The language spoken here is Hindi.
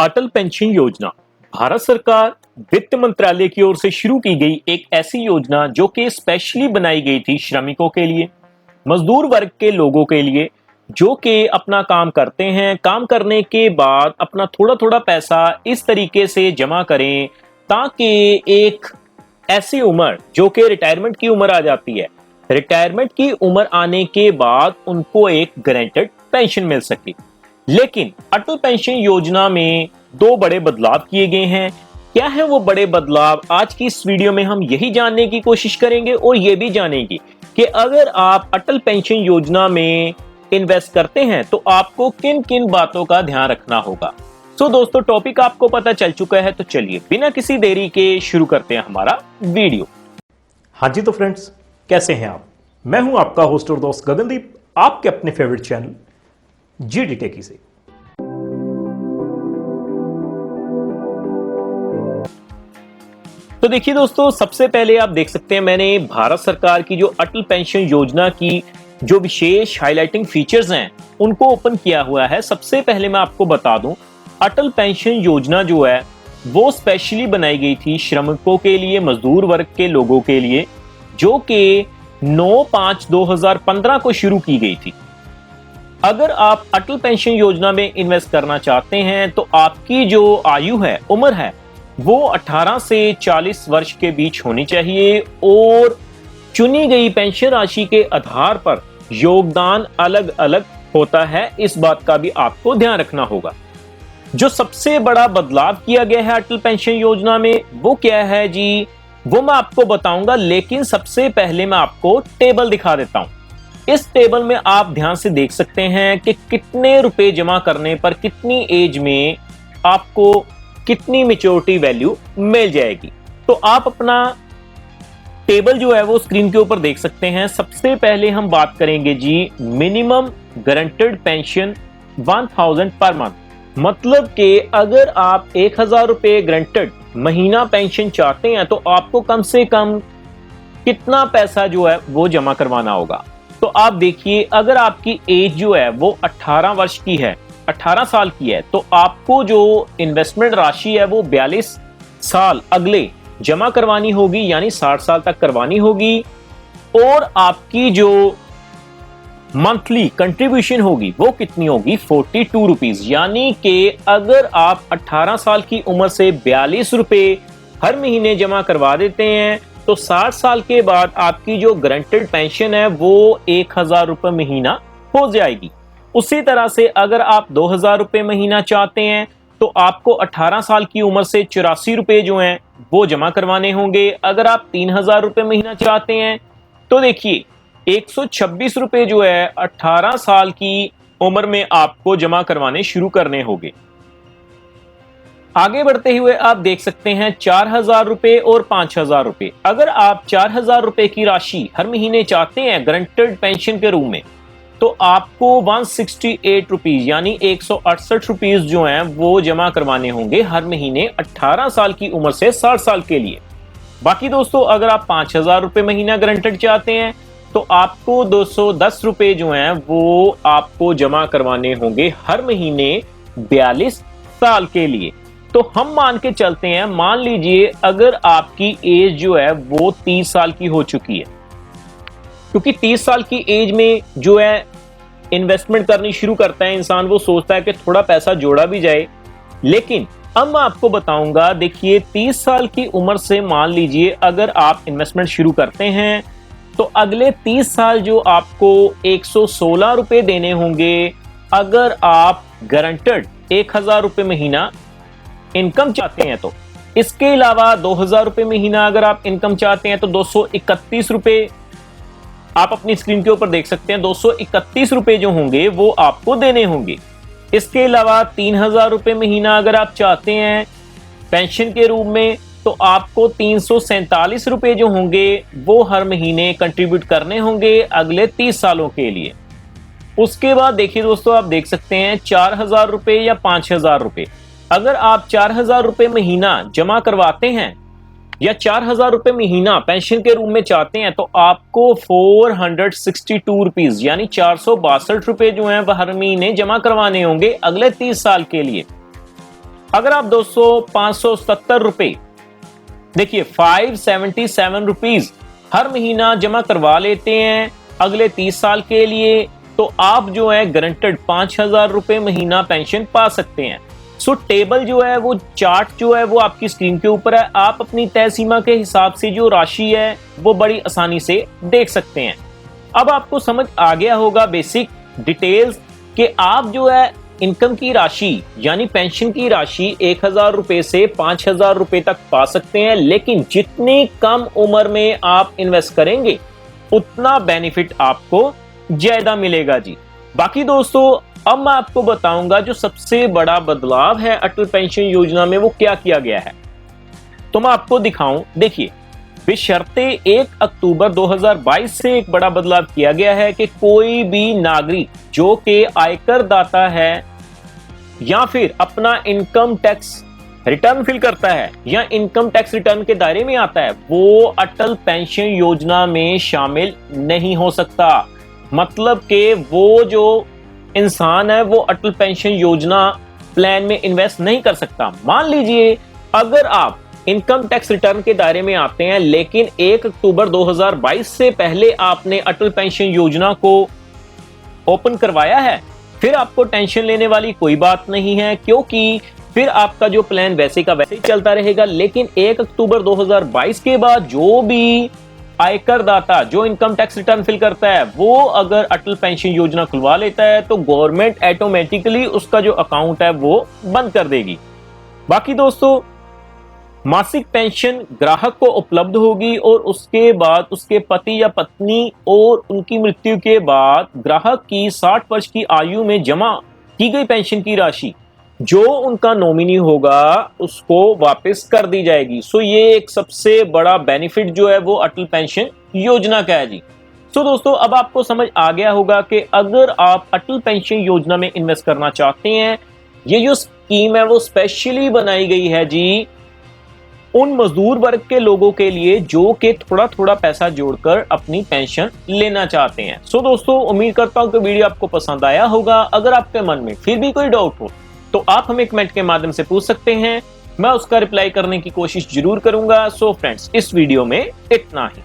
अटल पेंशन योजना भारत सरकार वित्त मंत्रालय की ओर से शुरू की गई एक ऐसी योजना जो कि स्पेशली बनाई गई थी श्रमिकों के लिए, मजदूर वर्ग के लोगों के लिए, जो कि अपना काम करते हैं। काम करने के बाद अपना थोड़ा थोड़ा पैसा इस तरीके से जमा करें ताकि एक ऐसी उम्र जो कि रिटायरमेंट की उम्र आ जाती है, रिटायरमेंट की उम्र आने के बाद उनको एक गारंटेड पेंशन मिल सके। लेकिन अटल पेंशन योजना में दो बड़े बदलाव किए गए हैं। क्या है वो बड़े बदलाव? आज की इस वीडियो में हम यही जानने की कोशिश करेंगे और ये भी जानेंगे कि अगर आप अटल पेंशन योजना में इन्वेस्ट करते हैं तो आपको किन किन बातों का ध्यान रखना होगा। सो दोस्तों, टॉपिक आपको पता चल चुका है, तो चलिए बिना किसी देरी के शुरू करते हैं हमारा वीडियो। हाँ जी, तो फ्रेंड्स, कैसे हैं आप? मैं हूं आपका होस्ट और दोस्त गगनदीप, आपके अपने फेवरेट चैनल जीडी टेकी से। तो देखिए दोस्तों, सबसे पहले आप देख सकते हैं मैंने भारत सरकार की जो अटल पेंशन योजना की जो विशेष हाइलाइटिंग फीचर्स हैं उनको ओपन किया हुआ है। सबसे पहले मैं आपको बता दूं, अटल पेंशन योजना जो है वो स्पेशली बनाई गई थी श्रमिकों के लिए, मजदूर वर्ग के लोगों के लिए, जो कि 9/5/2015 को शुरू की गई थी। अगर आप अटल पेंशन योजना में इन्वेस्ट करना चाहते हैं तो आपकी जो आयु है, उम्र है, वो 18 से 40 वर्ष के बीच होनी चाहिए और चुनी गई पेंशन राशि के आधार पर योगदान अलग अलग होता है। इस बात का भी आपको ध्यान रखना होगा। जो सबसे बड़ा बदलाव किया गया है अटल पेंशन योजना में वो क्या है जी, वो मैं आपको बताऊंगा, लेकिन सबसे पहले मैं आपको टेबल दिखा देता हूं। इस टेबल में आप ध्यान से देख सकते हैं कि कितने रुपए जमा करने पर कितनी एज में आपको कितनी मैच्योरिटी वैल्यू मिल जाएगी। तो आप अपना टेबल जो है वो स्क्रीन के ऊपर देख सकते हैं। सबसे पहले हम बात करेंगे जी minimum guaranteed pension 1000 per month, मतलब कि अगर आप 1000 रुपए गारंटेड महीना पेंशन चाहते हैं तो आपको कम से कम कितना पैसा जो है वो जमा करवाना होगा। तो आप देखिए, अगर आपकी एज जो है वो 18 वर्ष की है, 18 साल की है, तो आपको जो इन्वेस्टमेंट राशि है वो 42 साल अगले जमा करवानी होगी, यानी 60 साल तक करवानी होगी। और आपकी जो मंथली कंट्रीब्यूशन होगी वो कितनी होगी? 42 रुपीज। यानी कि अगर आप 18 साल की उम्र से 42 रुपए हर महीने जमा करवा देते हैं तो 60 साल के बाद आपकी जो गारंटेड पेंशन है वो 1000 रुपए महीना हो जाएगी। उसी तरह से अगर आप 2000 रुपए महीना चाहते हैं तो आपको 18 साल की उम्र से 84 रुपए जो हैं वो जमा करवाने होंगे। अगर आप 3000 रुपए महीना चाहते हैं तो देखिए 126 रुपए जो है 18 साल की उम्र में आपको जमा करवाने शुरू करने होंगे। आगे बढ़ते हुए आप देख सकते हैं 4000 रुपए और 5000 रुपए। अगर आप 4000 रुपए की राशि हर महीने चाहते हैं गारंटेड पेंशन के रूप में तो आपको 168 रुपीज यानी 168 रुपीज जो हैं वो जमा करवाने होंगे हर महीने 18 साल की उम्र से 60 साल के लिए। बाकी दोस्तों, अगर आप 5000 रुपए महीना गारंटेड चाहते हैं तो आपको 210 रुपए जो हैं वो आपको जमा करवाने होंगे हर महीने 42 साल के लिए। तो हम मान के चलते हैं, मान लीजिए अगर आपकी एज जो है वो 30 साल की हो चुकी है, क्योंकि 30 साल की एज में जो है इन्वेस्टमेंट करनी शुरू करता है इंसान, वो सोचता है कि थोड़ा पैसा जोड़ा भी जाए। लेकिन अब मैं आपको बताऊंगा, देखिए 30 साल की उम्र से मान लीजिए अगर आप इन्वेस्टमेंट शुरू करते हैं तो अगले 30 साल जो आपको 116 रुपए देने होंगे अगर आप गारंटेड 1000 रुपए महीना इनकम चाहते हैं। तो इसके अलावा 2000 रुपए महीना अगर आप इनकम चाहते हैं तो 231 रुपए आप अपनी स्क्रीन के ऊपर देख सकते हैं, 231 रुपए जो होंगे वो आपको देने होंगे। इसके अलावा 3000 रुपए महीना अगर आप चाहते हैं पेंशन के रूप में तो आपको 347 रुपए जो होंगे वो हर महीने कंट्रीब्यूट करने होंगे अगले 30 सालों के लिए। उसके बाद देखिए दोस्तों, आप देख सकते हैं 4000 रुपए या 5000 रुपए। अगर आप 4000 रुपए महीना जमा करवाते हैं या 4000 रुपए महीना पेंशन के रूप में चाहते हैं तो आपको 462 रुपीज यानी 462 रुपए जो हैं वह हर महीने जमा करवाने होंगे अगले 30 साल के लिए। अगर आप 570 रुपए, देखिए 577 रुपीज हर महीना जमा करवा लेते हैं अगले 30 साल के लिए, तो आप जो है गारंटेड 5,000 रुपए महीना पेंशन पा सकते हैं। सो टेबल जो है, वो चार्ट जो है वो आपकी स्क्रीन के ऊपर है। आप अपनी तय सीमा के हिसाब से जो राशि है वो बड़ी आसानी से देख सकते हैं। अब आपको समझ आ गया होगा बेसिक डिटेल्स कि आप जो है इनकम की राशि यानी पेंशन की राशि 1,000 रुपए से 5,000 रुपए तक पा सकते हैं, लेकिन जितनी कम उम्र में आप इन्वेस्ट करेंगे उतना बेनिफिट आपको ज्यादा मिलेगा जी। बाकी दोस्तों, अब मैं आपको बताऊंगा जो सबसे बड़ा बदलाव है अटल पेंशन योजना में वो क्या किया गया है। तो मैं आपको दिखाऊं, देखिए बशर्ते 1 अक्टूबर 2022 से एक बड़ा बदलाव किया गया है कि कोई भी नागरिक जो कि आयकर दाता है या फिर अपना इनकम टैक्स रिटर्न फिल करता है या इनकम टैक्स रिटर्न के दायरे में आता है, वो अटल पेंशन योजना में शामिल नहीं हो सकता। मतलब कि वो जो इंसान है वो अटल पेंशन योजना प्लान में इन्वेस्ट नहीं कर सकता। मान लीजिए अगर आप इनकम टैक्स रिटर्न के दायरे में आते हैं, लेकिन 1 अक्टूबर 2022 से पहले आपने अटल पेंशन योजना को ओपन करवाया है, फिर आपको टेंशन लेने वाली कोई बात नहीं है, क्योंकि फिर आपका जो प्लान वैसे का वैसे ही चलता रहेगा। लेकिन 1 अक्टूबर 2022 के बाद जो भी आयकर दाता जो इनकम टैक्स रिटर्न फिल करता है, वो अगर अटल पेंशन योजना खुलवा लेता है तो गवर्नमेंट ऑटोमेटिकली उसका जो अकाउंट है वो बंद कर देगी। बाकी दोस्तों, मासिक पेंशन ग्राहक को उपलब्ध होगी और उसके बाद उसके पति या पत्नी और उनकी मृत्यु के बाद ग्राहक की 60 वर्ष की आयु में जमा की गई पेंशन की राशि जो उनका नॉमिनी होगा उसको वापस कर दी जाएगी। सो ये एक सबसे बड़ा बेनिफिट जो है वो अटल पेंशन योजना का है जी। सो दोस्तों, अब आपको समझ आ गया होगा कि अगर आप अटल पेंशन योजना में इन्वेस्ट करना चाहते हैं, ये जो स्कीम है वो स्पेशली बनाई गई है जी उन मजदूर वर्ग के लोगों के लिए जो कि थोड़ा थोड़ा पैसा जोड़कर अपनी पेंशन लेना चाहते हैं। सो दोस्तों, उम्मीद करता हूं कि वीडियो आपको पसंद आया होगा। अगर आपके मन में फिर भी कोई डाउट हो तो आप हमें कमेंट के माध्यम से पूछ सकते हैं, मैं उसका रिप्लाई करने की कोशिश जरूर करूंगा। सो फ्रेंड्स, इस वीडियो में इतना ही।